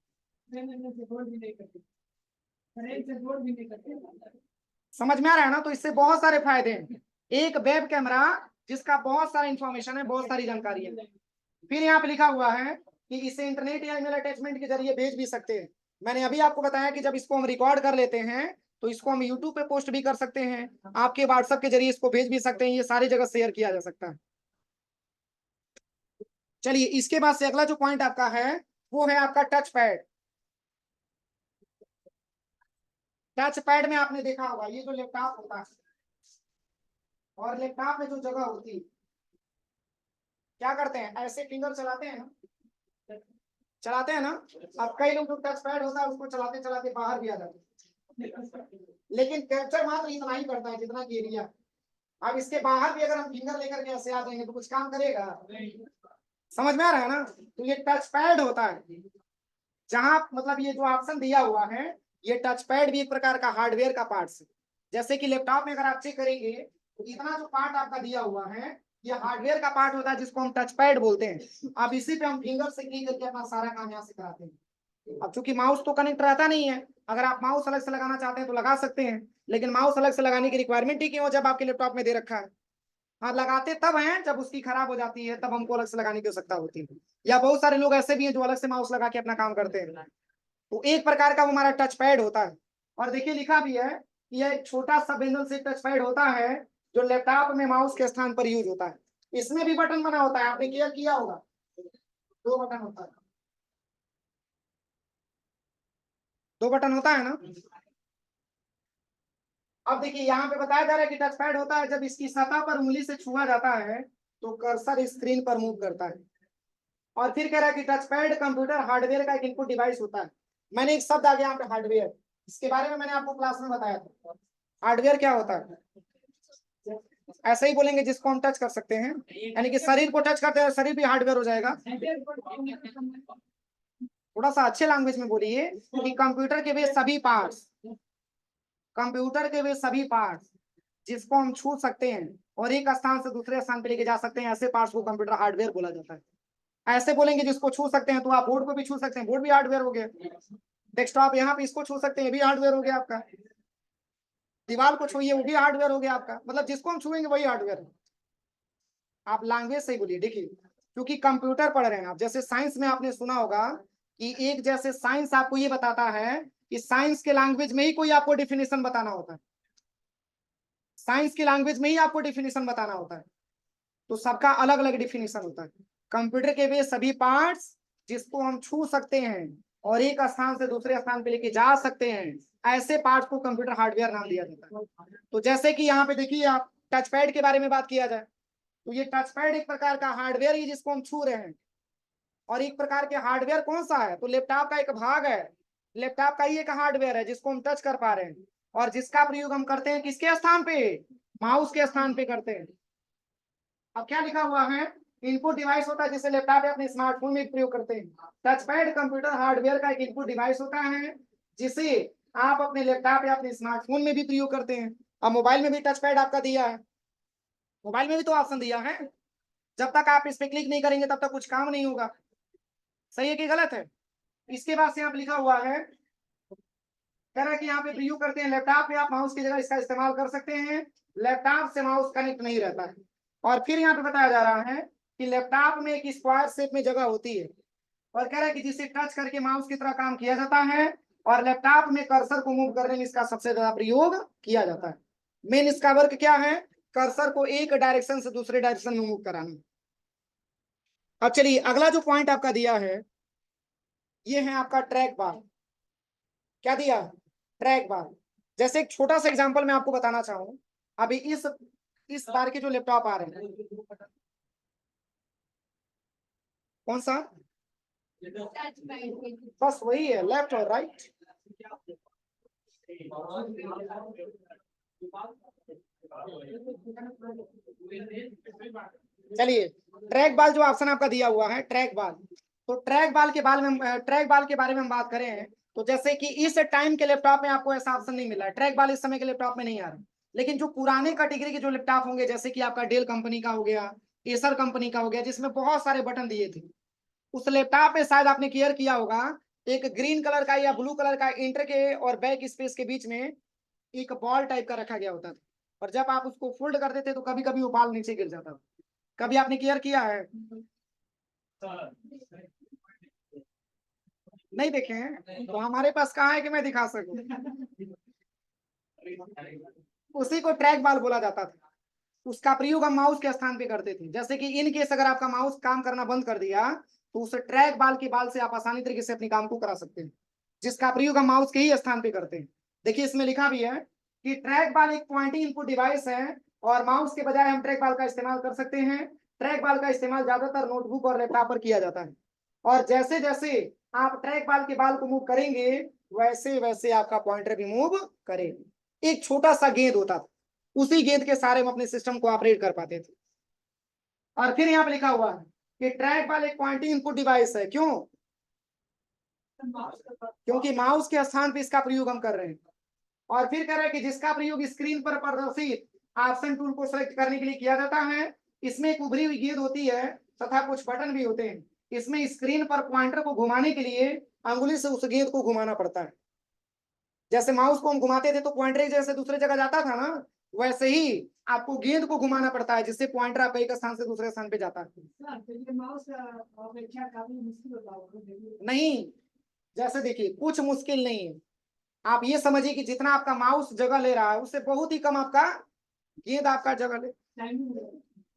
समझ में आ रहा है ना? तो इससे बहुत सारे फायदे हैं। एक वेब कैमरा जिसका बहुत सारा इंफॉर्मेशन है, बहुत सारी जानकारी है। फिर यहाँ पे लिखा हुआ है कि इसे इंटरनेट या ईमेल अटैचमेंट के जरिए भेज भी सकते हैं। मैंने अभी आपको बताया कि जब इसको हम रिकॉर्ड कर लेते हैं तो इसको हम यूट्यूब पे पोस्ट भी कर सकते हैं, आपके व्हाट्सएप के जरिए इसको भेज भी सकते हैं, ये सारी जगह शेयर किया जा सकता है। चलिए इसके बाद से अगला जो पॉइंट आपका है वो है आपका टच पैड। टच पैड में आपने देखा होगा ये जो लैपटॉप होता है, और लैपटॉप में जो जगह होती है, क्या करते हैं, ऐसे फिंगर चलाते हैं ना, चलाते हैं ना। अब कई लोग जो टच पैड होता है उसको चलाते चलाते बाहर भी आ जाते हैं, लेकिन कैप्चर मात्र इतना ही करता है जितना कि एरिया। अब इसके बाहर भी अगर हम फिंगर लेकर के ऐसे आ जाएंगे तो कुछ काम करेगा? समझ में आ रहा है ना? तो ये टच पैड होता है, जहां मतलब ये जो ऑप्शन दिया हुआ है, ये टच पैड भी एक प्रकार का हार्डवेयर का पार्ट है। जैसे कि लैपटॉप में अगर आप चेक करेंगे तो इतना जो पार्ट आपका दिया हुआ है ये हार्डवेयर का पार्ट होता है जिसको हम टच पैड बोलते हैं। अब इसी पे हम फिंगर से क्लिक करके अपना सारा काम यहाँ से कराते हैं। अब चूंकि माउस तो कनेक्ट रहता नहीं है, अगर आप माउस अलग से लगाना चाहते हैं तो लगा सकते हैं, लेकिन माउस अलग से लगाने की रिक्वायरमेंट ही क्यों जब आपके लैपटॉप में दे रखा है। हाँ लगाते तब हैं जब उसकी खराब हो जाती है, तब हमको अलग से लगाने की आवश्यकता होती है। या बहुत सारे लोग ऐसे भी हैं जो अलग से माउस लगा के अपना काम करते हैं। तो एक प्रकार का वो हमारा टच पैड होता है। और देखिए लिखा भी है कि यह एक छोटा सा बेंजल से टच पैड होता है जो लैपटॉप में माउस के स्थान पर यूज होता है। इसमें भी बटन बना होता है, आपने किया होगा, 2 बटन होता है, 2 बटन होता है ना। अब देखिए यहाँ पे बताया जा रहा है कि टच पैड होता है, जब इसकी सतह पर उंगली से छुआ जाता है तो कर्सर स्क्रीन पर मूव करता है। और फिर कह रहा है कि टच पैड कंप्यूटर हार्डवेयर का एक इनपुट डिवाइस होता है। मैंने एक शब्द आ गया यहाँ पे हार्डवेयर, इसके बारे में मैंने आपको क्लास में बताया था। हार्डवेयर क्या होता है? ऐसे ही बोलेंगे जिसको हम टच कर सकते हैं, यानी कि शरीर को टच करते हैं शरीर भी हार्डवेयर हो जाएगा। थोड़ा सा अच्छे लैंग्वेज में बोलिए कि कंप्यूटर के वे सभी पार्ट्स, कंप्यूटर के वे सभी पार्ट्स जिसको हम छू सकते हैं और एक स्थान से दूसरे स्थान पे लेके जा सकते हैं, ऐसे पार्ट्स को कंप्यूटर हार्डवेयर बोला जाता है। ऐसे बोलेंगे जिसको छू सकते हैं तो आप बोर्ड को भी छू सकते हैं, बोर्ड भी हार्डवेयर हो गया। डेस्कटॉप यहाँ पे इसको छू सकते हैं, ये भी हार्डवेयर हो गया आपका। दीवार को छूइए वो भी हार्डवेयर हो गया आपका, मतलब जिसको हम छुएंगे वही हार्डवेयर है। आप लैंग्वेज सही बोलिए। देखिए क्योंकि कंप्यूटर पढ़ रहे हैं आप, जैसे साइंस में आपने सुना होगा कि एक, जैसे साइंस आपको ये बताता है कि साइंस के लैंग्वेज में ही कोई आपको डिफिनेशन बताना होता है, साइंस की लैंग्वेज में ही आपको डिफिनेशन बताना होता है, तो सबका अलग अलग डिफिनेशन होता है। कंप्यूटर के वे सभी पार्ट्स जिसको हम छू सकते हैं और एक स्थान से दूसरे स्थान पे लेके जा सकते हैं, ऐसे पार्ट्स को कंप्यूटर हार्डवेयर नाम दिया जाता है। तो जैसे कि यहाँ पे देखिए आप टच पैड के बारे में बात किया जाए तो ये टच पैड एक प्रकार का हार्डवेयर ही जिसको हम छू रहे हैं। और एक प्रकार के हार्डवेयर कौन सा है? तो लैपटॉप का एक भाग है, लैपटॉप का ही एक हार्डवेयर है जिसको हम टच कर पा रहे हैं और जिसका प्रयोग हम करते हैं किसके स्थान पे? माउस के स्थान पे करते हैं। अब क्या लिखा हुआ है? इनपुट डिवाइस होता है जिसे लैपटॉप या अपने स्मार्टफोन में प्रयोग करते हैं। टच पैड कंप्यूटर हार्डवेयर का एक इनपुट डिवाइस होता है जिसे आप अपने लैपटॉप या अपने स्मार्टफोन में भी प्रयोग करते हैं। अब मोबाइल में भी टच पैड आपका दिया है, मोबाइल में भी तो ऑप्शन दिया है, जब तक आप इस पे क्लिक नहीं करेंगे तब तक कुछ काम नहीं होगा। सही है कि गलत है? इसके बाद से यहाँ पे लिखा हुआ है, कह रहा है कि यहाँ पे प्रयोग करते हैं लैपटॉप पे आप माउस की जगह इसका इस्तेमाल कर सकते हैं, लैपटॉप से माउस कनेक्ट नहीं रहता है। और फिर यहाँ पे बताया जा रहा है कि लैपटॉप में एक स्क्वायर शेप में जगह होती है और कह रहा है कि जिसे टच करके माउस की तरह काम किया जाता है और लैपटॉप में कर्सर को मूव करने में इसका सबसे ज्यादा प्रयोग किया जाता है। मेन इसका वर्क क्या है? कर्सर को एक डायरेक्शन से दूसरे डायरेक्शन में मूव कराना। अब चलिए अगला जो पॉइंट आपका दिया है ये है आपका ट्रैक बार। क्या दिया? ट्रैक बार। जैसे एक छोटा सा एग्जांपल मैं आपको बताना चाहूँ, अभी इस बार के जो लैपटॉप आ रहे हैं, कौन सा? बस वही है, लेफ्ट और राइट। चलिए ट्रैक बाल जो ऑप्शन आपका दिया हुआ है ट्रैक बाल, तो ट्रैक बाल के बारे में हम बात करें तो जैसे कि इस टाइम के लैपटॉप में आपको ऐसा ऑप्शन नहीं मिला है, ट्रैक बाल इस समय के लैपटॉप में नहीं आ रहा। लेकिन जो पुराने कैटेगरी के जो लैपटॉप होंगे जैसे कि आपका डेल कंपनी का हो गया, एसर कंपनी का हो गया, जिसमें बहुत सारे बटन दिए थे, उस लैपटॉप में शायद आपने केयर किया होगा एक ग्रीन कलर का या ब्लू कलर का इंटर के और बैक स्पेस के बीच में एक बॉल टाइप का रखा गया होता था और जब आप उसको फोल्ड करते थे तो कभी कभी वो बॉल नीचे गिर जाता था। कभी आपने केयर किया है? नहीं देखे हैं तो हमारे पास कहाँ है कि मैं दिखा सकूं। उसी को ट्रैक बॉल बोला जाता था। उसका प्रयोग हम माउस के स्थान पे करते थे, जैसे कि इन केस अगर आपका माउस काम करना बंद कर दिया तो उस ट्रैक बाल के बाल से आप आसानी तरीके से अपने काम को करा सकते हैं, जिसका प्रयोग हम माउस के ही स्थान पे करते हैं। देखिए इसमें लिखा भी है कि ट्रैक बाल एक पॉइंटिंग इनपुट डिवाइस है और माउस के बजाय हम ट्रैक बाल का इस्तेमाल कर सकते हैं। ट्रैक बाल का इस्तेमाल ज्यादातर नोटबुक और लैपटॉप पर किया जाता है और जैसे जैसे आप ट्रैक बाल के बाल को मूव करेंगे वैसे वैसे आपका पॉइंटर भी मूव करेगा। एक छोटा सा गेंद होता था, उसी गेंद के सहारे हम अपने सिस्टम को ऑपरेट कर पाते थे। और फिर यहाँ पे लिखा हुआ है कि ट्रैक बॉल एक पॉइंटिंग इनपुट डिवाइस है। क्यों? क्योंकि माउस के स्थान पे इसका प्रयोग हम कर रहे हैं। और फिर कह रहे हैं कि जिसका प्रयोग स्क्रीन पर प्रदर्शित ऑप्शन टूल को सेलेक्ट करने के लिए किया जाता है। इसमें एक उभरी हुई गेंद होती है तथा कुछ बटन भी होते हैं। इसमें स्क्रीन पर पॉइंटर को घुमाने के लिए अंगुली से उस गेंद को घुमाना पड़ता है। जैसे माउस को हम घुमाते थे तो पॉइंटर जैसे दूसरे जगह जाता था ना, वैसे ही आपको गेंद को घुमाना पड़ता है जिससे पॉइंटर आपका एक स्थान से दूसरे स्थान पे जाता है। नहीं, जैसे देखिए कुछ मुश्किल नहीं है, आप ये समझिए कि जितना आपका माउस जगह ले रहा है उससे बहुत ही कम आपका गेंद आपका जगह ले।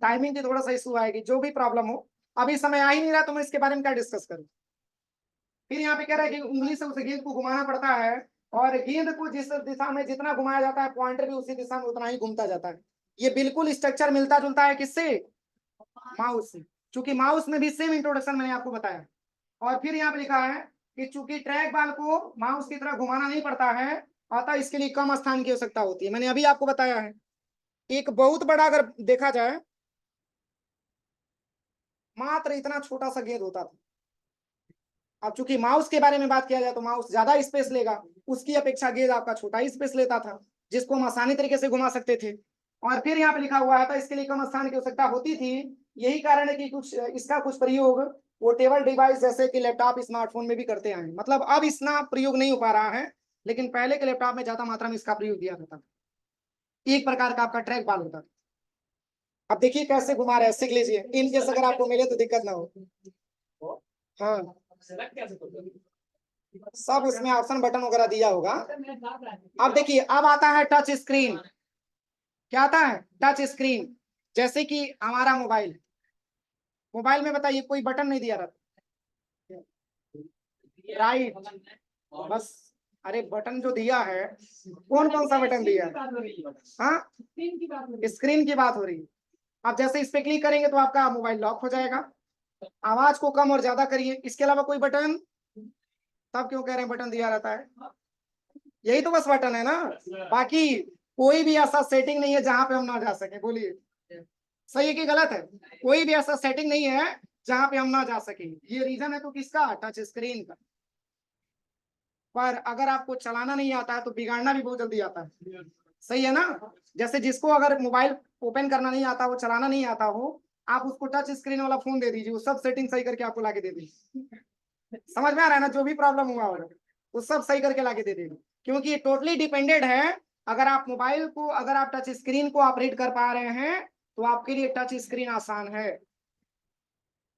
टाइमिंग की थोड़ा सा इशू आएगी, जो भी प्रॉब्लम हो। अभी समय आ ही नहीं रहा तो मैं इसके बारे में क्या डिस्कस करूँ। फिर यहाँ पे कह रहा है कि उंगली से उस गेंद को घुमाना पड़ता है, और गेंद को जिस दिशा में जितना घुमाया जाता है, पॉइंटर भी उसी दिशा में उतना ही घूमता जाता है। ये बिल्कुल स्ट्रक्चर मिलता जुलता है किससे, माउस से, क्योंकि माउस में भी सेम इंट्रोडक्शन मैंने आपको बताया। और फिर यहाँ पे लिखा है कि चूंकि ट्रैक बॉल को माउस की तरह घुमाना नहीं पड़ता है, अतः इसके लिए कम स्थान की आवश्यकता होती है। मैंने अभी आपको बताया है, एक बहुत बड़ा अगर देखा जाए, मात्र इतना छोटा सा गेंद होता था। अब चूंकि माउस के बारे में बात किया जाए तो माउस ज्यादा स्पेस लेगा, उसकी अपेक्षा गेंद आपका छोटा ही स्पेस लेता था, जिसको हम आसानी तरीके से घुमा सकते थे। और फिर यहाँ पे लिखा हुआ है था इसके लिए कम स्थान की आवश्यकता होती थी। यही कारण है कि कुछ इसका कुछ प्रयोग पोर्टेबल डिवाइस जैसे कि लैपटॉप स्मार्टफोन में भी करते हैं। मतलब अब इसका प्रयोग नहीं हो पा रहा है, लेकिन पहले के लैपटॉप में ज्यादा मात्रा में इसका प्रयोग किया जाता था। एक प्रकार का आपका ट्रैक बॉल होता था। अब देखिए कैसे घुमा रहे हैं, सीख लीजिए, इन केस अगर आपको मिले तो दिक्कत ना हो। हाँ, सब उसमें ऑप्शन बटन वगैरह दिया होगा। अब देखिए, अब आता है टच स्क्रीन। क्या आता है, टच स्क्रीन। जैसे कि हमारा मोबाइल, मोबाइल में बताइए कोई बटन नहीं दिया रहता, राइट, बस। अरे बटन जो दिया है, कौन कौन सा बटन दिया है, हाँ, स्क्रीन की बात हो रही है। आप जैसे इस पे क्लिक करेंगे तो आपका मोबाइल लॉक हो जाएगा। आवाज को कम और ज्यादा करिए, इसके अलावा कोई बटन, तब क्यों कह रहे हैं बटन दिया रहता है, यही तो बस बटन है ना। बाकी कोई भी ऐसा सेटिंग नहीं है जहां पे हम ना जा सके, बोलिए सही है कि गलत है। कोई भी ऐसा सेटिंग नहीं है जहां पे हम ना जा सके। ये रीजन है तो किसका, टच स्क्रीन का। पर अगर आपको चलाना नहीं आता है तो बिगाड़ना भी बहुत जल्दी आता है, सही है ना। जैसे जिसको अगर मोबाइल ओपन करना नहीं आता हो, चलाना नहीं आता हो, आप उसको टच स्क्रीन वाला फोन दे दीजिए, वो सब सेटिंग सही करके आपको लाके दे दीजिए। समझ में आ रहा है ना, जो भी प्रॉब्लम हुआ होगा वो सब सही करके लाके दे देगा, क्योंकि ये टोटली डिपेंडेड है। अगर आप मोबाइल को, अगर आप टच स्क्रीन को ऑपरेट कर पा रहे हैं तो आपके लिए टच स्क्रीन आसान है।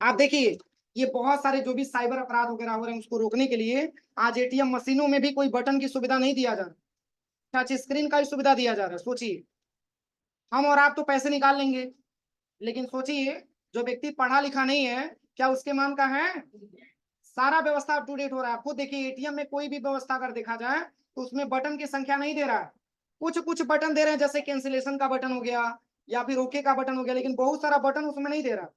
आप देखिए, ये बहुत सारे जो भी साइबर अपराध वगैरह हो रहे हैं उसको रोकने के लिए आज एटीएम मशीनों में भी कोई बटन की सुविधा नहीं दिया जा रहा, टच स्क्रीन का ही सुविधा दिया जा रहा है। सोचिए, हम और आप तो पैसे निकाल लेंगे, लेकिन सोचिए जो व्यक्ति पढ़ा लिखा नहीं है, क्या उसके मन का है, सारा व्यवस्था अप टू डेट हो रहा है। आपको देखिए एटीएम में कोई भी व्यवस्था अगर देखा जाए तो उसमें बटन की संख्या नहीं दे रहा है, कुछ कुछ बटन दे रहे हैं, जैसे कैंसिलेशन का बटन हो गया या फिर ओके का बटन हो गया, लेकिन बहुत सारा बटन उसमें नहीं दे रहा।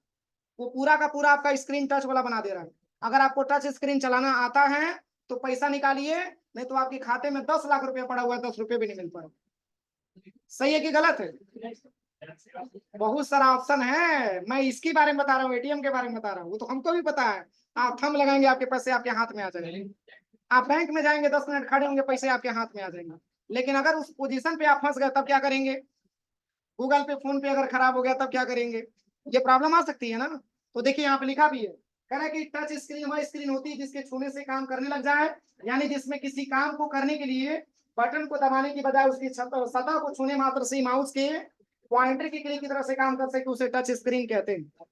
वो पूरा का पूरा आपका स्क्रीन टच वाला बना दे रहा है। अगर आपको टच स्क्रीन चलाना आता है तो पैसा निकालिए, नहीं तो आपके खाते में 10 लाख रुपया पड़ा हुआ है, 10 रुपये भी नहीं मिल पा रहा। सही है कि गलत है, बहुत सारा ऑप्शन है। मैं इसके बारे में बता रहा हूँ, एटीएम के बारे में बता रहा हूँ, वो तो हमको भी पता है। आप थंब लगाएंगे आपके पैसे आपके हाथ में आ जाएंगे, आप बैंक में जाएंगे 10 मिनट खड़े होंगे पैसे आपके हाथ में आ जाएंगे। लेकिन अगर उस पोजीशन पे आप फंस गए तब क्या करेंगे, गूगल पे फोन पे अगर खराब हो गया तब क्या करेंगे, ये प्रॉब्लम आ सकती है ना। तो देखिए यहाँ पे लिखा भी है, कह रहा है कि टच स्क्रीन वह स्क्रीन होती है जिसके छूने से काम करने लग जाए, यानी जिसमें किसी काम को करने के लिए बटन को दबाने की बजाय उसकी सतह को छूने मात्र से माउस के पॉइंटर की क्लिक की तरह से काम कर सके, उसे टच स्क्रीन कहते हैं।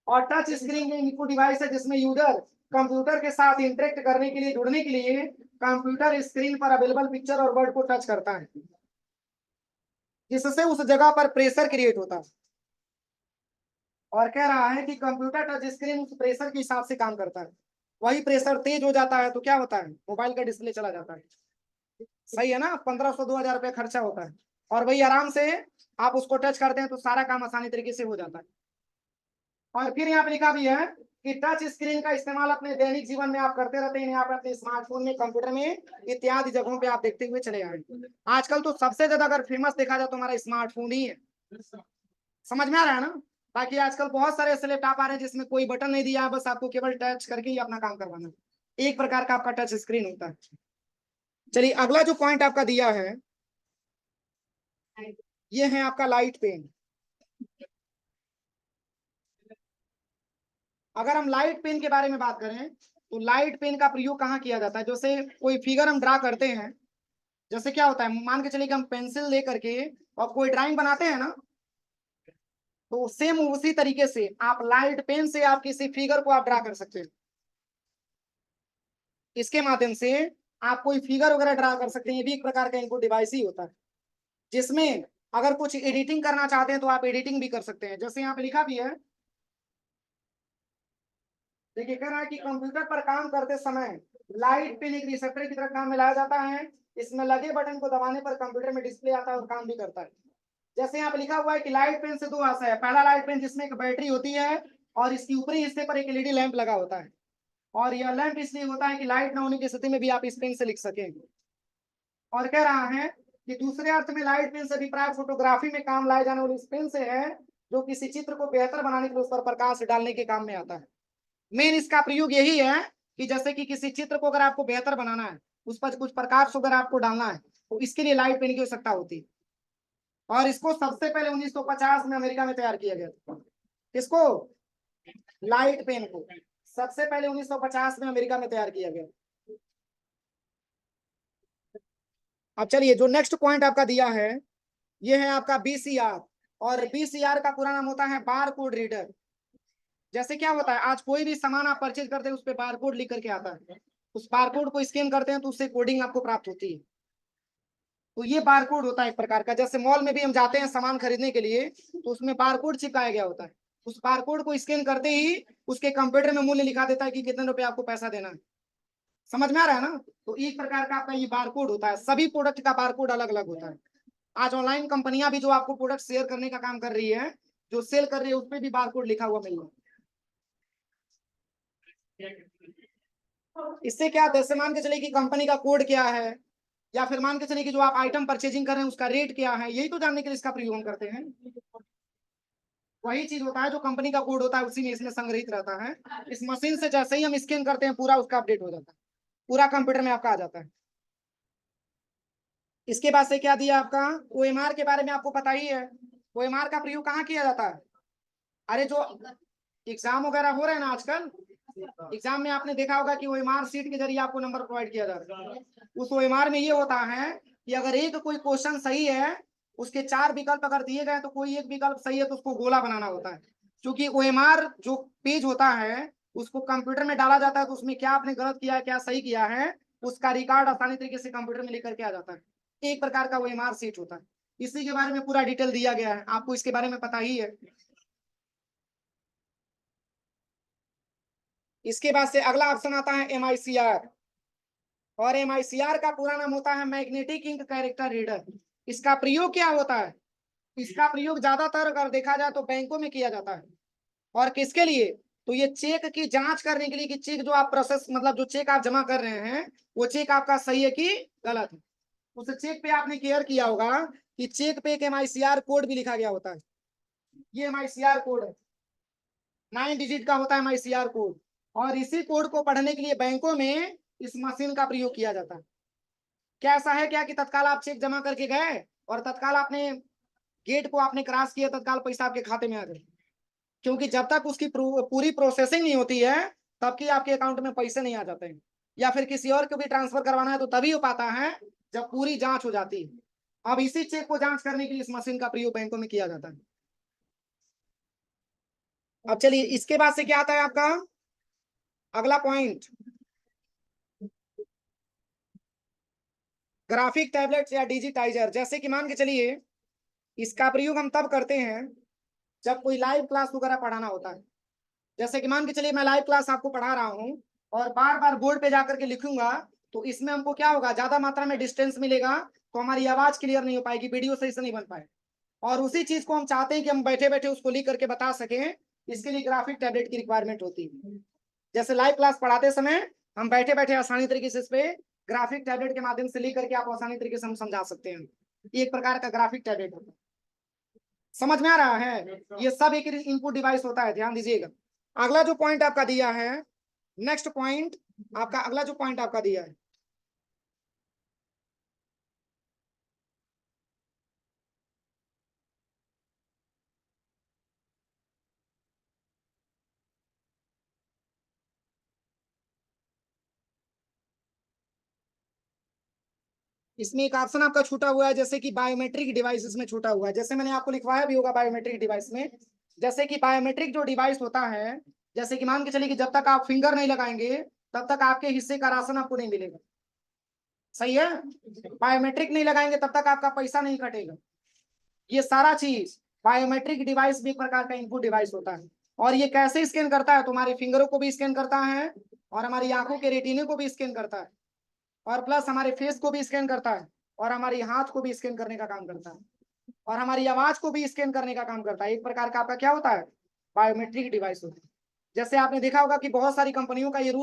और टच स्क्रीन में इनपुट डिवाइस है जिसमें यूजर कंप्यूटर के साथ इंटरेक्ट करने के लिए, जुड़ने के लिए कंप्यूटर स्क्रीन पर अवेलेबल पिक्चर और वर्ड को टच करता है, जिससे उस जगह पर प्रेशर क्रिएट होता है। और कह रहा है कि कंप्यूटर टच स्क्रीन उस प्रेशर के हिसाब से काम करता है, वही प्रेशर तेज हो जाता है तो क्या होता है, मोबाइल का डिस्प्ले चला जाता है। सही है ना, 1500-2000 रुपया खर्चा होता है, और वही आराम से आप उसको टच करते हैं तो सारा काम आसानी तरीके से हो जाता है। और फिर यहाँ पे लिखा भी है कि टच स्क्रीन का इस्तेमाल अपने दैनिक जीवन में आप करते रहते हैं, यहाँ पे अपने स्मार्टफोन में, कंप्यूटर में, इत्यादि जगहों पे आप देखते हुए चले आए। आजकल तो सबसे ज्यादा अगर फेमस देखा जाए तो हमारा स्मार्टफोन ही है। समझ में आ रहा है ना। बाकी आजकल बहुत सारे ऐसे लैपटॉप आ रहे हैं जिसमें कोई बटन नहीं दिया, बस आपको केवल टच करके ही अपना काम करवाना है, एक प्रकार का आपका टच स्क्रीन होता है। चलिए अगला जो पॉइंट आपका दिया है, ये है आपका लाइट पेन। अगर हम लाइट पेन के बारे में बात करें तो लाइट पेन का प्रयोग कहाँ किया जाता है, जैसे कोई फिगर हम ड्रा करते हैं, जैसे क्या होता है, मान के चलिए कि हम पेंसिल ले करके और कोई ड्राइंग बनाते हैं ना, तो सेम उसी तरीके से आप लाइट पेन से आप किसी फिगर को आप ड्रा कर सकते हैं। इसके माध्यम से आप कोई फिगर वगैरह ड्रा कर सकते हैं, ये भी एक प्रकार का इनपुट डिवाइस ही होता है, जिसमें अगर कुछ एडिटिंग करना चाहते हैं तो आप एडिटिंग भी कर सकते हैं। जैसे यहाँ पे लिखा भी है, देखिए कह रहा है कि कंप्यूटर पर काम करते समय लाइट पिन एक रिसेप्टर की तरह काम में लाया जाता है। इसमें लगे बटन को दबाने पर कंप्यूटर में डिस्प्ले आता है और काम भी करता है। जैसे यहाँ पे लिखा हुआ है कि लाइट पेन से दो आशा है। पहला लाइट पेन जिसमें एक बैटरी होती है और इसके ऊपरी हिस्से पर एक एलईडी लैंप लगा होता है, और यह लैंप इसलिए होता है कि लाइट न होने की स्थिति में भी आप इस पेन से लिख सकें। और कह रहा है कि दूसरे अर्थ में लाइट पेन से अभिप्राय फोटोग्राफी में काम लाए जाने वाले इस पेन से है, जो किसी चित्र को बेहतर बनाने के लिए उस पर प्रकाश डालने के काम में आता है। मेन इसका प्रयोग यही है कि जैसे कि किसी चित्र को अगर आपको बेहतर बनाना है, उस पर कुछ प्रकाश अगर आपको डालना है, तो इसके लिए लाइट पेन की आवश्यकता होती है। और इसको सबसे पहले 1950 में अमेरिका में तैयार किया गया था। किसको? लाइट पेन को सबसे पहले 1950 में अमेरिका में तैयार किया गया। अब चलिए, जो नेक्स्ट पॉइंट आपका दिया है, ये है आपका बीसीआर। और बीसीआर का पूरा नाम होता है बार कोड रीडर। जैसे क्या होता है, आज कोई भी सामान आप परचेज करते हैं उस पर बार कोड लिख करके आता है, उस बार कोड को स्कैन करते हैं तो उससे कोडिंग आपको प्राप्त होती है। तो ये बार कोड होता है एक प्रकार का। जैसे मॉल में भी हम जाते हैं सामान खरीदने के लिए, तो उसमें बार कोड चिपकाया गया होता है। उस बार कोड को स्कैन करते ही उसके कंप्यूटर में मूल्य लिखा देता है कि कितने रुपए आपको पैसा देना है। समझ में आ रहा है ना? तो एक प्रकार का आपका ये बार कोड होता है। सभी प्रोडक्ट का बार कोड अलग अलग होता है। आज ऑनलाइन कंपनियां भी जो आपको प्रोडक्ट शेयर करने का काम कर रही है, जो सेल कर रही है, उस पर भी बार कोड लिखा हुआ मिल रहा है। इससे क्या, जैसे मान के चले कि कंपनी का कोड क्या है, या फिर मान के चले कि जो आप आइटम परचेजिंग कर रहे हैं उसका रेट क्या है, यही तो जानने के लिए इसका प्रयोग हम करते हैं। वही चीज होता है, जो कंपनी का कोड होता है उसी में इसमें संग्रहित रहता है। इस मशीन से जैसे ही हम स्कैन करते हैं, पूरा उसका अपडेट हो जाता है, पूरा कंप्यूटर में आपका आ जाता है। इसके बाद से क्या दिया आपका, ओएमआर के बारे में आपको पता ही है। ओएमआर का प्रयोग कहाँ किया जाता है? अरे जो एग्जाम वगैरह हो रहे हैं ना आजकल, एग्जाम में आपने देखा होगा कि ओएमआर शीट के जरिए आपको नंबर प्रोवाइड किया जाता है। उस ओएमआर में ये होता है कि अगर एक कोई क्वेश्चन सही है, उसके 4 विकल्प अगर दिए गए तो कोई एक विकल्प सही है, तो उसको गोला बनाना होता है। क्योंकि ओएमआर जो पेज होता है उसको कंप्यूटर में डाला जाता है, तो उसमें क्या आपने गलत किया है क्या सही किया है, उसका रिकॉर्ड आसानी तरीके से कंप्यूटर में लेकर के आ जाता है। एक प्रकार का ओएमआर शीट होता है। इसी के बारे में पूरा डिटेल दिया गया है, आपको इसके बारे में पता ही है। इसके बाद से अगला ऑप्शन आता है एमआईसीआर। और एमआईसीआर का पूरा नाम होता है मैग्नेटिक इंक कैरेक्टर रीडर। इसका प्रयोग क्या होता है? इसका प्रयोग ज्यादातर अगर देखा जाए तो बैंकों में किया जाता है। और किसके लिए? तो ये चेक की जांच करने के लिए कि चेक जो आप प्रोसेस, मतलब जो चेक आप जमा कर रहे हैं, वो चेक आपका सही है कि गलत है। उस चेक पे आपने केयर किया होगा कि चेक पे एक एमआईसीआर कोड भी लिखा गया होता है। ये एमआईसीआर कोड है, 9 डिजिट का होता है एमआईसीआर कोड। और इसी कोड को पढ़ने के लिए बैंकों में इस मशीन का प्रयोग किया जाता है। क्या ऐसा है क्या कि तत्काल आप चेक जमा करके गए और तत्काल आपने गेट को आपने क्रॉस किया, तत्काल पैसा आपके खाते में आ गए? क्योंकि जब तक उसकी पूरी प्रोसेसिंग नहीं होती है, तब की आपके अकाउंट में पैसे नहीं आ जाते हैं। या फिर किसी और को भी ट्रांसफर करवाना है तो तभी हो पाता है जब पूरी जांच हो जाती है। अब इसी चेक को जांच करने के लिए इस मशीन का प्रयोग बैंकों में किया जाता है। अब चलिए, इसके बाद से क्या आता है आपका अगला पॉइंट, ग्राफिक टैबलेट या डिजिटाइजर। जैसे कि मान के चलिए, इसका प्रयोग हम तब करते हैं जब कोई लाइव क्लास वगैरह पढ़ाना होता है। जैसे कि मान के चलिए मैं लाइव क्लास आपको पढ़ा रहा हूँ और बार बार बोर्ड पे जाकर के लिखूंगा, तो इसमें हमको क्या होगा, ज्यादा मात्रा में डिस्टेंस मिलेगा, तो हमारी आवाज क्लियर नहीं हो पाएगी, वीडियो सही से नहीं बन पाए। और उसी चीज को हम चाहते हैं कि हम बैठे बैठे उसको लिख करके बता सकें, इसके लिए ग्राफिक टैबलेट की रिक्वायरमेंट होती है। जैसे लाइव क्लास पढ़ाते समय हम बैठे बैठे आसानी तरीके से इस पे ग्राफिक टैबलेट के माध्यम से लिख करके आपको आसानी तरीके से हम समझा सकते हैं। ये एक प्रकार का ग्राफिक टैबलेट होता है। समझ में आ रहा है? ये सब एक इनपुट डिवाइस होता है, ध्यान दीजिएगा। अगला जो पॉइंट आपका दिया है, नेक्स्ट पॉइंट आपका, अगला जो पॉइंट आपका दिया है, इसमें एक ऑप्शन आपका छूटा हुआ है, जैसे कि बायोमेट्रिक डिवाइस इसमें छूटा हुआ है। जैसे मैंने आपको लिखवाया भी होगा बायोमेट्रिक डिवाइस में। जैसे कि बायोमेट्रिक जो डिवाइस होता है, जैसे कि मान के चलिए कि जब तक आप फिंगर नहीं लगाएंगे तब तक आपके हिस्से का राशन आपको नहीं मिलेगा। सही है? बायोमेट्रिक नहीं लगाएंगे तब तक आपका पैसा नहीं कटेगा। ये सारा चीज बायोमेट्रिक डिवाइस भी एक प्रकार का इनपुट डिवाइस होता है। और ये कैसे स्कैन करता है? तुम्हारे फिंगरों को भी स्कैन करता है और हमारी आंखों के रेटिने को भी स्कैन करता है और प्लस हमारे फेस को भी स्कैन करता है और हमारी हाथ को भी स्कैन करने का काम करता है और हमारी आवाज को भी स्कैन करने का काम करता है। एक प्रकार का आपका क्या होता है? बायोमेट्रिक डिवाइस होता है। जैसे आपने देखा होगा कि बहुत सारी कंपनियों का ये रूल